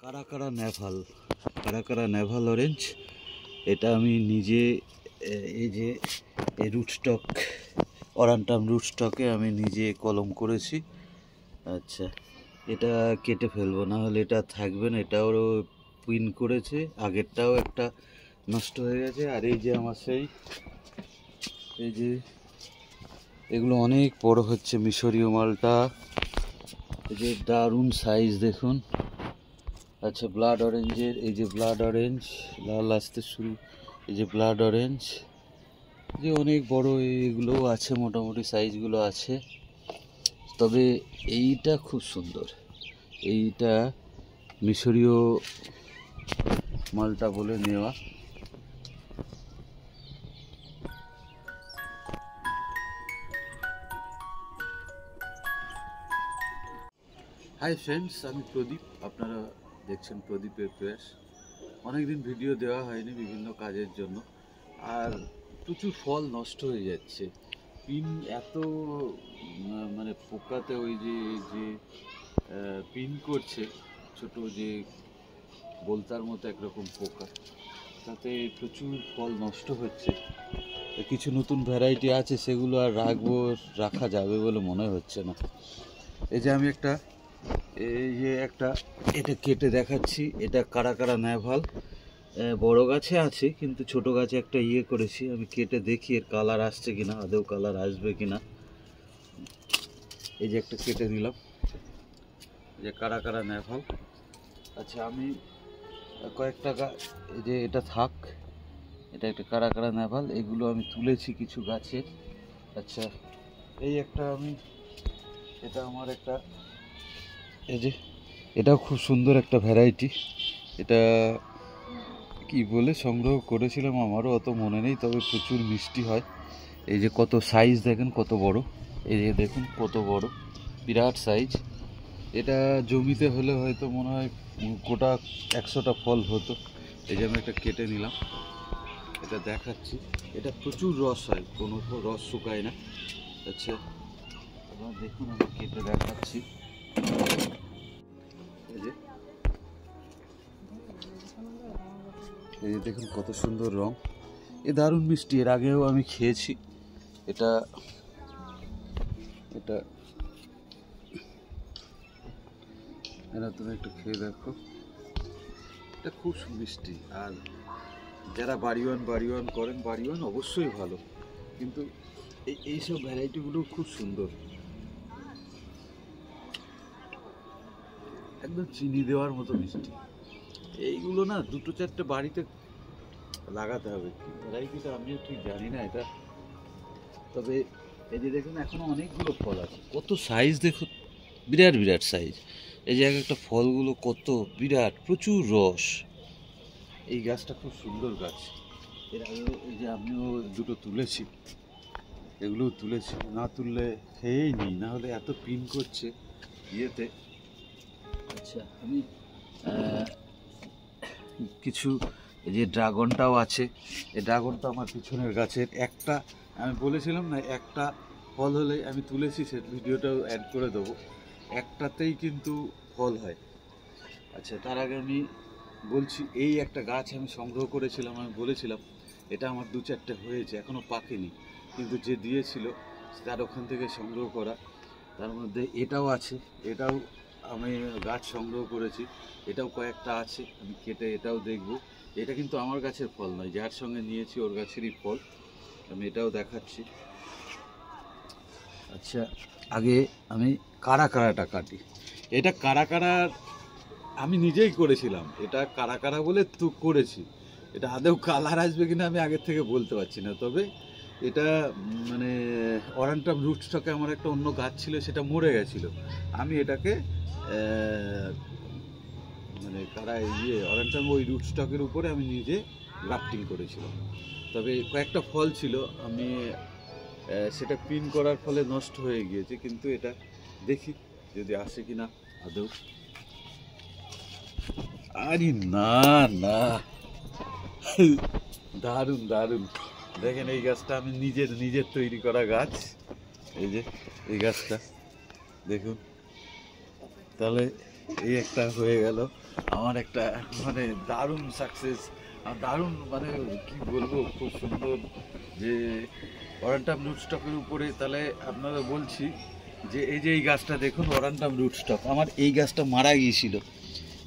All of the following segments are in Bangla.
কারাকারা নেভাল, কারাকারা নেভাল অরেঞ্জ। এটা আমি নিজে এই যে এই রুটস্টক, অরান্টাম রুটস্টকে আমি নিজে কলম করেছি। আচ্ছা, এটা কেটে ফেলবো, না হলে এটা থাকবে না। এটাও পিন করেছে, আগেরটাও একটা নষ্ট হয়ে গেছে। আর এই যে আমার সেই এই যে এগুলো অনেক বড় হচ্ছে মিশরীয় মালটা, এই যে দারুণ সাইজ দেখুন। আচ্ছা, ব্লাড অরেঞ্জের এই যে ব্লাড অরেঞ্জ, লাল আসতে শুরু, এই যে ব্লাড অরেঞ্জ, যে অনেক বড় এইগুলো আছে, মোটামুটি সাইজগুলো আছে। তবে এইটা খুব সুন্দর, এইটা মিশরীয় মালটা বলে নেওয়া। হাই ফ্রেন্ডস, আমি প্রদীপ, আপনারা দেখছেন প্রদীপের প্রয়াস। অনেকদিন ভিডিও দেওয়া হয়নি বিভিন্ন কাজের জন্য, আর প্রচুর ফল নষ্ট হয়ে যাচ্ছে। পিন এত মানে পোকাতে, ওই যে যে পিন করছে, ছোট যে বলতার মতো একরকম পোকা, তাতে প্রচুর ফল নষ্ট হচ্ছে। কিছু নতুন ভ্যারাইটি আছে, সেগুলো আর রাখা যাবে বলে মনে হচ্ছে না। এই যে আমি একটা এটা কেটে দেখাচ্ছি। এটা কারাকারা নেভাল, বড় গাছে আছে, কিন্তু ছোট গাছে একটা করেছি। আমি কেটে দেখি এর কালার আসছে কিনা, আদৌ কালার আসবে কিনা। এই যে একটা কেটে নিলাম, এই যে কারাকারা নেভাল। আচ্ছা, আমি কয়েকটা এই যে এটা থাক, এটা একটা কারাকারা নেভাল, এগুলো আমি তুলেছি কিছু গাছের। আচ্ছা, এই একটা এটা আমার একটা, এই যে এটাও খুব সুন্দর একটা ভ্যারাইটি। এটা কি বলে সংগ্রহ করেছিলাম আমারও অত মনে নেই, তবে প্রচুর মিষ্টি হয়। এই যে কত সাইজ দেখেন, কত বড়, এই যে দেখুন কত বড়, বিরাট সাইজ। এটা জমিতে হলে হয়তো মনে হয় গোটা 100টা ফল হতো। এই যে আমি একটা কেটে নিলাম, এটা দেখাচ্ছি। এটা প্রচুর রস হয়, কোনো রস শুকায় না। আচ্ছা, এবার দেখুন আমি কেটে দেখাচ্ছি। এই যে দেখুন কত সুন্দর রং, এ দারুণ মিষ্টি। এর আগেও আমি খেয়েছি এটা। এটা তুমি একটু খেয়ে দেখো, এটা খুব মিষ্টি। আর যারা বাড়িওয়ান করেন, বাড়িওয়ান অবশ্যই ভালো, কিন্তু এইসব ভ্যারাইটিগুলো খুব সুন্দর, একদম চিনি দেওয়ার মতো মিষ্টি। এইগুলো না 2-4টে বাড়িতে লাগাতে হবে। ভ্যারাইটিটা আমিও ঠিক জানি না এটা, তবে এই যে দেখুন এখনো অনেকগুলো ফল আছে, কত সাইজ দেখুন, বিরাট বিরাট সাইজ। এই যে একটা ফলগুলো কত বিরাট, প্রচুর রস। এই গাছটা খুব সুন্দর গাছ। এর আগেও এই যে আমিও দুটো তুলেছি, এগুলোও তুলেছি, না তুললে খেয়েই নিই, না হলে এত পিন করছে ইয়েতে। আচ্ছা, আমি কিছু, এই যে ড্রাগনটাও আছে। এই ড্রাগনটা আমার পিছনের গাছের একটা, আমি বলেছিলাম না একটা ফল হলে আমি তুলেছি, সে ভিডিওটাও অ্যাড করে দেবো। একটাতেই কিন্তু ফল হয়। আচ্ছা, তার আগে আমি বলছি, এই একটা গাছ আমি সংগ্রহ করেছিলাম, আমি বলেছিলাম এটা আমার 2-4টে হয়েছে, এখনও পাকেনি, কিন্তু যে দিয়েছিল তার ওখান থেকে সংগ্রহ করা। তার মধ্যে এটাও আছে, এটাও আমি গাছ সংগ্রহ করেছি, এটাও কয়েকটা আছে, আমি কেটে এটাও দেখব। এটা কিন্তু আমার গাছের ফল নয়, যার সঙ্গে নিয়েছি ওর গাছেরই ফল, আমি এটাও দেখাচ্ছি। আচ্ছা, আগে আমি কারাকারাটা কাটি। এটা কারাকারার আমি নিজেই করেছিলাম, এটা কারাকারা বলে করেছি। এটা আদৌ কালার আসবে কিনা আমি আগের থেকে বলতে পারছি না, তবে এটা মানে অরান্টাম রুটস্টকে আমার একটা অন্য গাছ ছিল, সেটা মরে গেছিলো। আমি এটাকে মানে অরান্টাম ওই রুটস্টকের উপরে আমি নিজে গ্রাফটিং করেছিলাম। তবে কয়েকটা ফল ছিল, আমি সেটা পিন করার ফলে নষ্ট হয়ে গিয়েছে, কিন্তু এটা দেখি যদি আসে কিনা আদৌ। আরে না না, দারুণ দারুণ। দেখেন এই গাছটা আমি নিজের তৈরি করা গাছ, এই যে এই গাছটা দেখুন। তাহলে এই একটা হয়ে গেল আমার একটা মানে দারুণ সাকসেস, দারুণ মানে কি বলবো, খুব সুন্দর। যে ওরান্টাম রুটস্টকের উপরে তাহলে আপনারা বলছি যে এই যে এই গাছটা দেখুন, ওরান্টাম রুটস্টক আমার এই গাছটা মারা গিয়েছিল।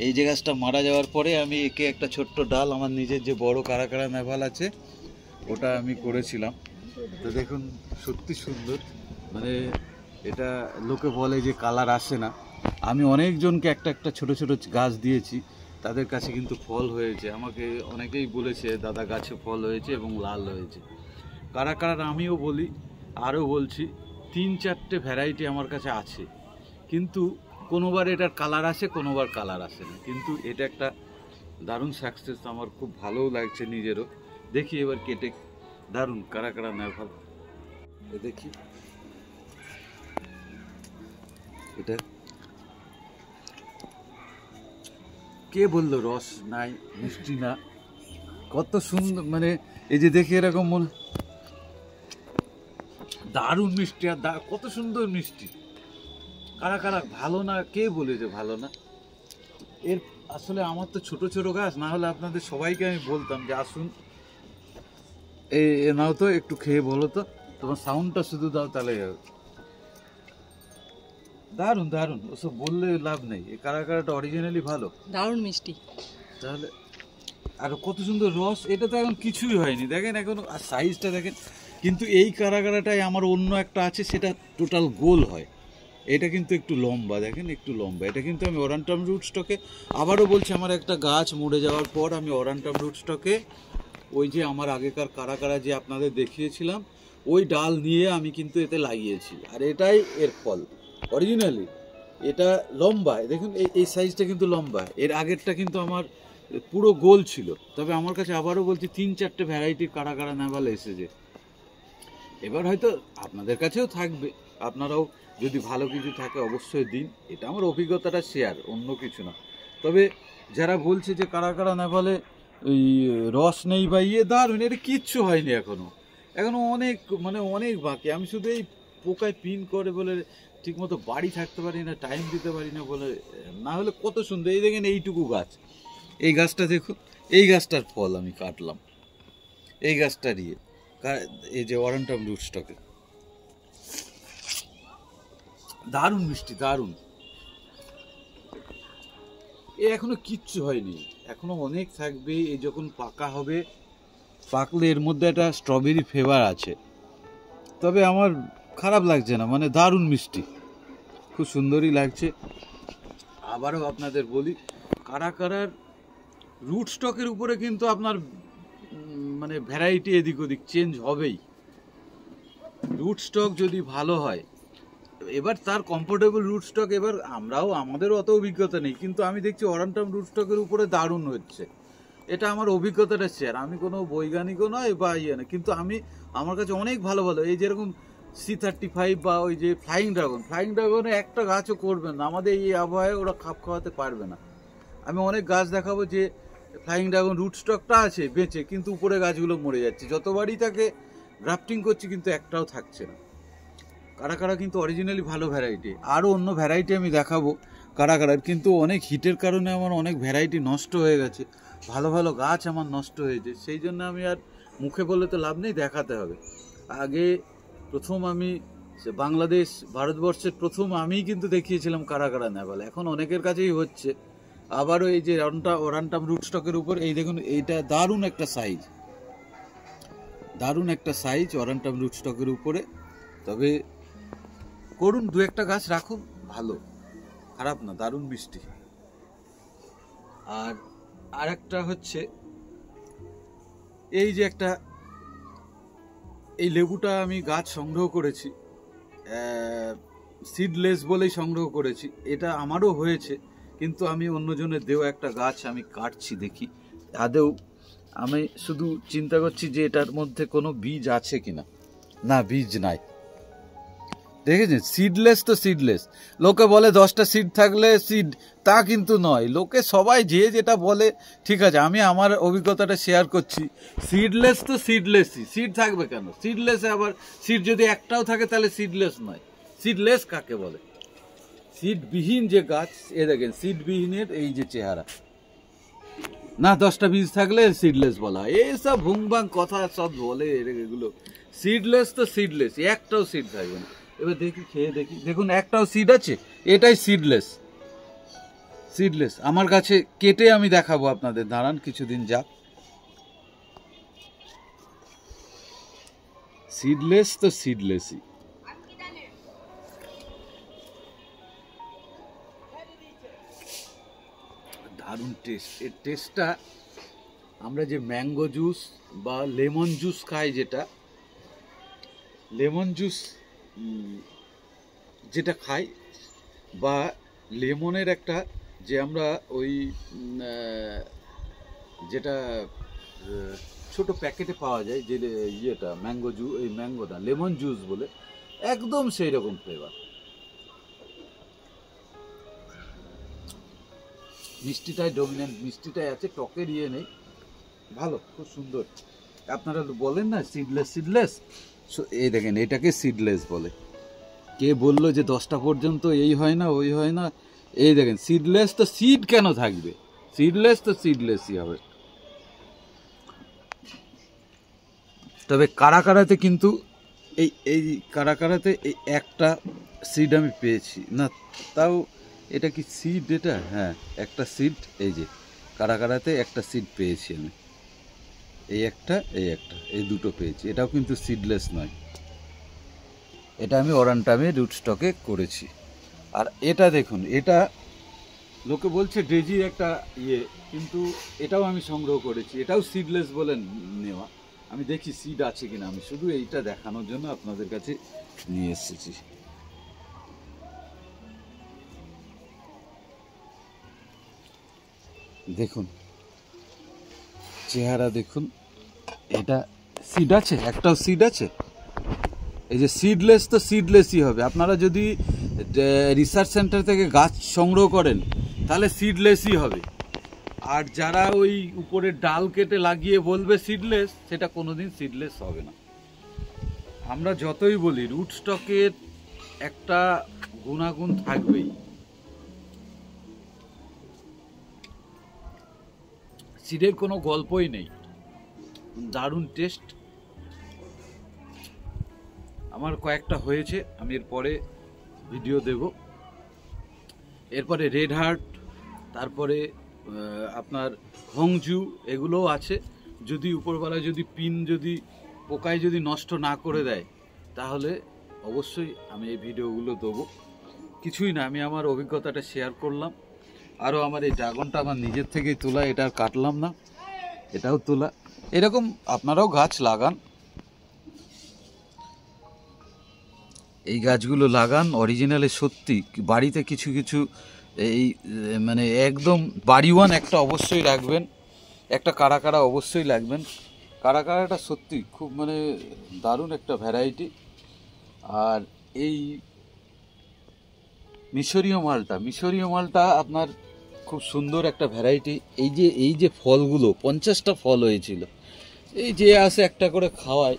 এই যে গাছটা মারা যাওয়ার পরে আমি একে একটা ছোট্ট ডাল আমার নিজের যে বড় কারা কারা নেভাল আছে ওটা আমি করেছিলাম। তো দেখুন সত্যি সুন্দর, মানে এটা লোকে বলে যে কালার আসে না, আমি অনেকজনকে একটা একটা ছোট ছোট গাছ দিয়েছি, তাদের কাছে কিন্তু ফল হয়েছে। আমাকে অনেকেই বলেছে দাদা গাছে ফল হয়েছে এবং লাল হয়েছে। কারা কারা আমিও বলি, আরও বলছি 3-4টে ভ্যারাইটি আমার কাছে আছে, কিন্তু কোনোবার এটার কালার আসে, কোনোবার কালার আসে না। কিন্তু এটা একটা দারুণ সাকসেস, আমার খুব ভালোও লাগছে নিজেরও। দেখি এবার কেটে, দারুণ কারা কারা নেভাল দেখি। এটা কে বললো রস নাই, মিষ্টি না, কত সুন্দর, মানে এই যে দেখে এরকম মনে দারুণ মিষ্টি, আর কত সুন্দর মিষ্টি। কারা কারা ভালো না, কে বলেছে ভালো না? এর আসলে আমার তো ছোট ছোট গাছ, না হলে আপনাদের সবাইকে আমি বলতাম যে আসুন এই নাও তো একটু খেয়ে বলো তো, তোমার সাউন্ডটা শুধু দাও তাহলে যাবে। দারুণ দারুণ, ওসব বললে লাভ নেই, এই কারা কারাটা অরিজিনালি ভালো, দারুণ মিষ্টি। তাহলে আর কত সুন্দর রস, এটা তো এখন কিছুই হয়নি দেখেন এখন, আর সাইজটা দেখেন। কিন্তু এই কারা কারাটাই আমার অন্য একটা আছে, সেটা টোটাল গোল হয়, এটা কিন্তু একটু লম্বা, দেখেন একটু লম্বা। এটা কিন্তু আমি ওরান্টাম রুটস্টকে আবারও বলছি, আমার একটা গাছ মরে যাওয়ার পর আমি ওরান্টাম রুটস্টকে ওই যে আমার আগেকার কারা কারা যে আপনাদের দেখিয়েছিলাম ওই ডাল নিয়ে আমি কিন্তু এতে লাগিয়েছি, আর এটাই এর ফল অরিজিনালি। এটা লম্বা দেখুন, এই সাইজটা কিন্তু লম্বা, এর আগেরটা কিন্তু আমার পুরো গোল ছিল। তবে আমার কাছে আবারও বলছি 3-4টে ভ্যারাইটির কারা কারা নেভাল এসেছে। এবার হয়তো আপনাদের কাছেও থাকবে, আপনারাও যদি ভালো কিছু থাকে অবশ্যই দিন, এটা আমার অভিজ্ঞতাটা শেয়ার, অন্য কিছু না। তবে যারা বলছে যে কারা কারা নেভালে ওই রস নেই বা ইয়ে, দারুণ, এটা কিচ্ছু হয়নি এখনো, এখনো অনেক মানে অনেক বাকি। আমি শুধু এই পোকায় পিন করে বলে ঠিকমতো বাড়ি থাকতে পারি না, টাইম দিতে পারি না বলে, না হলে কত সুন্দর। এই দেখেন এইটুকু গাছ, এই গাছটা দেখুন, এই গাছটার ফল আমি কাটলাম, এই গাছটা দিয়ে, এই যে ওরান্টাম রুটস্টকে, দারুণ মিষ্টি, দারুণ। এ এখনো কিচ্ছু হয়নি, এখনো অনেক থাকবে। এই যখন পাকা হবে, পাকলে এর মধ্যে একটা স্ট্রবেরি ফ্লেভার আছে, তবে আমার খারাপ লাগছে না, মানে দারুণ মিষ্টি, খুব সুন্দরই লাগছে। আবারও আপনাদের বলি, কারা কারার রুটস্টকের উপরে কিন্তু আপনার মানে ভ্যারাইটি এদিক ওদিক চেঞ্জ হবেই। রুটস্টক যদি ভালো হয়, এবার তার কমফোর্টেবল রুটস্টক, এবার আমরাও আমাদেরও অত অভিজ্ঞতা নেই, কিন্তু আমি দেখছি ওরান্টাম রুটস্টকের উপরে দারুণ হচ্ছে। এটা আমার অভিজ্ঞতাটা শেয়ার, আমি কোনো বৈজ্ঞানিকও নয় বা ইয়ে না, কিন্তু আমি আমার কাছে অনেক ভালো ভালো এই যেরকম C35 বা ওই যে ফ্লাইং ড্রাগনে একটা গাছও করবেন না, আমাদের এই আবহাওয়ায় ওরা খাপ খাওয়াতে পারবে না। আমি অনেক গাছ দেখাবো যে ফ্লাইং ড্রাগন রুটস্টকটা আছে বেঁচে, কিন্তু উপরে গাছগুলো মরে যাচ্ছে, যতবারই তাকে গ্রাফটিং করছি কিন্তু একটাও থাকছে না। কারা কারা কিন্তু অরিজিনালি ভালো ভ্যারাইটি, আরও অন্য ভ্যারাইটি আমি দেখাবো কারা কারার, কিন্তু অনেক হিটের কারণে আমার অনেক ভ্যারাইটি নষ্ট হয়ে গেছে, ভালো ভালো গাছ আমার নষ্ট হয়েছে, সেই জন্য আমি আর মুখে বলে তো লাভ নেই, দেখাতে হবে। আগে প্রথম আমি বাংলাদেশ ভারতবর্ষের প্রথম আমিই কিন্তু দেখিয়েছিলাম কারা কারা নেভাল, এখন অনেকের কাছেই হচ্ছে। আবারও এই যে ওরান্টাম রুটস্টকের উপর এই দেখুন, এইটা দারুণ একটা সাইজ, দারুণ একটা সাইজ ওরান্টাম রুটস্টকের উপরে। তবে করুন, 2-1টা গাছ রাখুন, ভালো, খারাপ না, দারুণ মিষ্টি। আর একটা হচ্ছে এই যে একটা, এই লেবুটা আমি গাছ সংগ্রহ করেছি, সিডলেস বলেই সংগ্রহ করেছি, এটা আমারও হয়েছে, কিন্তু আমি অন্যজনের দেওয়া একটা গাছ আমি কাটছি, দেখি আদৌ, আমি শুধু চিন্তা করছি যে এটার মধ্যে কোনো বীজ আছে কিনা, না বীজ নাই। দেখেছেন, সিডলেস তো সিডলেস, লোকে বলে 10টা সিড থাকলে সিড, তা কিন্তু নয়, লোকে সবাই যে যেটা বলে ঠিক আছে, আমি আমার অভিজ্ঞতাটা শেয়ার করছি। সিডলেস তো সিডলেসই, সিড থাকবে কেন, সিডলেসে আবার সিড যদি একটাও থাকে তাহলে সিডলেস নয়, সিডলেস কাকে বলে? সিডবিহীন যে গাছ, এ দেখেন সিডবিহীনের এই যে চেহারা, না 10টা বীজ থাকলে সিডলেস বলা হয়, এইসব ভুংভাং কথা সব বলে এগুলো। সিডলেস তো সিডলেস, একটাও সিড থাকবে না। এবার দেখি খেয়ে দেখি, দেখুন একটাও সিড আছে, এটাই সিডলেস। সিডলেস আমার কাছে কেটে আমি দেখাবো আপনাদের, দাঁড়ান কিছুদিন যাক। সিডলেস তো সিডলেসই। দারুণ টেস্ট। এর টেস্টটা আমরা যে ম্যাঙ্গো জুস বা লেমন জুস খাই, যেটা লেমন জুস যেটা খাই, বা লেমনের একটা যে আমরা ওই যেটা ছোট প্যাকেটে পাওয়া যায় যে ইয়েটা ম্যাঙ্গো জুস, এই ম্যাঙ্গোটা লেমন জুস বলে, একদম সেই রকম ফ্লেভার। মিষ্টিটাই ডমিনেন্ট, মিষ্টিটাই আছে, টকের ইয়ে নেই, ভালো, খুব সুন্দর। আপনারা বলেন না সিডলেস সিডলেস, এই দেখেন এটাকে সিডলেস বলে। কে বললো যে 10টা পর্যন্ত এই হয় না ওই হয় না, এই দেখেন সিডলেস তো সিড কেন থাকবে, সিডলেস তো সিডলেসই হবে। তবে কারাকারাতে কিন্তু এই এই কারাকারাতে এই একটা সিড আমি পেয়েছি না, তাও এটা কি সিড, এটা হ্যাঁ একটা সিড, এই যে কারাকারাতে একটা সিড পেয়েছি আমি, এই একটা এই দুটো পেয়েছি, এটাও কিন্তু সিডলেস নয়, এটা আমি ওরানটামে রুট স্টকে করেছি। আর এটা দেখুন, এটা লোকে বলছে ডেজির একটা ইয়ে, কিন্তু এটাও আমি সংগ্রহ করেছি, এটাও সিডলেস বলে নেওয়া। আমি দেখি সিড আছে কিনা, আমি শুধু এইটা দেখানোর জন্য আপনাদের কাছে নিয়ে এসেছি। দেখুন চেহারা দেখুন, এটা সিড আছে, একটাও সিড আছে। এই যে সিডলেস তো সিডলেসই হবে। আপনারা যদি রিসার্চ সেন্টার থেকে গাছ সংগ্রহ করেন তাহলে সিডলেসই হবে, আর যারা ওই উপরে ডাল কেটে লাগিয়ে বলবে সিডলেস, সেটা কোনোদিন সিডলেস হবে না। আমরা যতই বলি রুট স্টকের একটা গুণাগুণ থাকবেই, সিডের কোনো গল্পই নেই, দারুণ টেস্ট। আমার কয়েকটা হয়েছে, আমি এরপরে ভিডিও দেব। এরপরে রেড হার্ট, তারপরে আপনার হংজু, এগুলোও আছে। যদি উপরবেলায় যদি পিন যদি পোকায় যদি নষ্ট না করে দেয়, তাহলে অবশ্যই আমি এই ভিডিওগুলো দেবো। কিছুই না, আমি আমার অভিজ্ঞতাটা শেয়ার করলাম। আরও আমার এই ড্রাগনটা আমার নিজের থেকেই তোলা, এটা আর কাটলাম না, এটাও তোলা। এরকম আপনারাও গাছ লাগান, এই গাছগুলো লাগান অরিজিনালে। সত্যি বাড়িতে কিছু কিছু এই মানে একদম বাড়িওয়ান একটা অবশ্যই রাখবেন, একটা কারাকারা অবশ্যই লাগবেন। কারাকারাটা সত্যি খুব মানে দারুণ একটা ভ্যারাইটি। আর এই মিশরীয় মালটা আপনার খুব সুন্দর একটা ভ্যারাইটি। এই যে ফলগুলো 50টা ফল হয়েছিল, এই যে আসে একটা করে খাওয়ায়।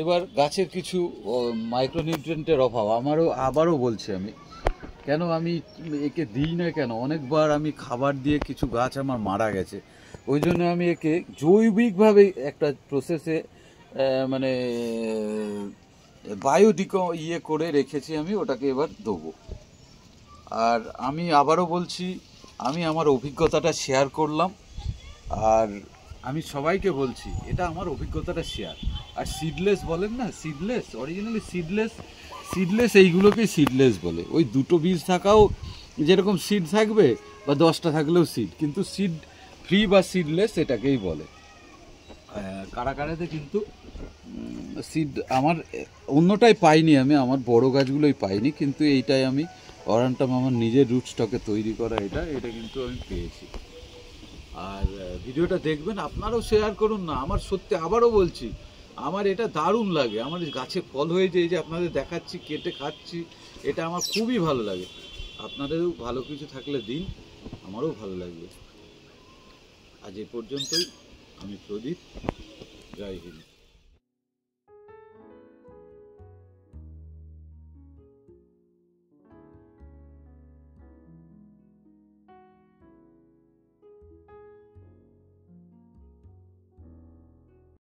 এবার গাছের কিছু মাইক্রোনিউট্রিয়েন্টের অভাব, আবারও বলছি আমি, কেন আমি একে দিই না কেন, অনেকবার আমি খাবার দিয়ে কিছু গাছ আমার মারা গেছে, ওই জন্য আমি একে জৈবিকভাবে একটা প্রসেসে মানে ইয়ে করে রেখেছি আমি, ওটাকে এবার দেবো। আর আমি আবারও বলছি, আমি আমার অভিজ্ঞতাটা শেয়ার করলাম, আর আমি সবাইকে বলছি এটা আমার অভিজ্ঞতাটা শেয়ার। আর সিডলেস বলেন না, সিডলেস অরিজিনালি সিডলেস এইগুলোকেই সিডলেস বলে। ওই দুটো বীজ থাকাও যেরকম সিড থাকবে, বা 10টা থাকলেও সিড, কিন্তু সিড ফ্রি বা সিডলেস এটাকেই বলে। কারাকারাতে কিন্তু সিড আমার অন্যটাই পাইনি, আমি আমার বড় গাছগুলোই পাইনি, কিন্তু এইটাই আমি অরানটাম আমার নিজের রুট স্টকে তৈরি করা, এটা কিন্তু আমি পেয়েছি। আর ভিডিওটা দেখবেন, আপনারাও শেয়ার করুন না। আমার সত্যি আবারও বলছি, আমার এটা দারুণ লাগে। আমার গাছে ফল হয়েছে, এই যে আপনাদের দেখাচ্ছি, কেটে খাচ্ছি, এটা আমার খুবই ভালো লাগে। আপনাদেরও ভালো কিছু থাকলে দিন, আমারও ভালো লাগবে। আজ এ পর্যন্তই। আমি প্রদীপ, জয় হিন্দ।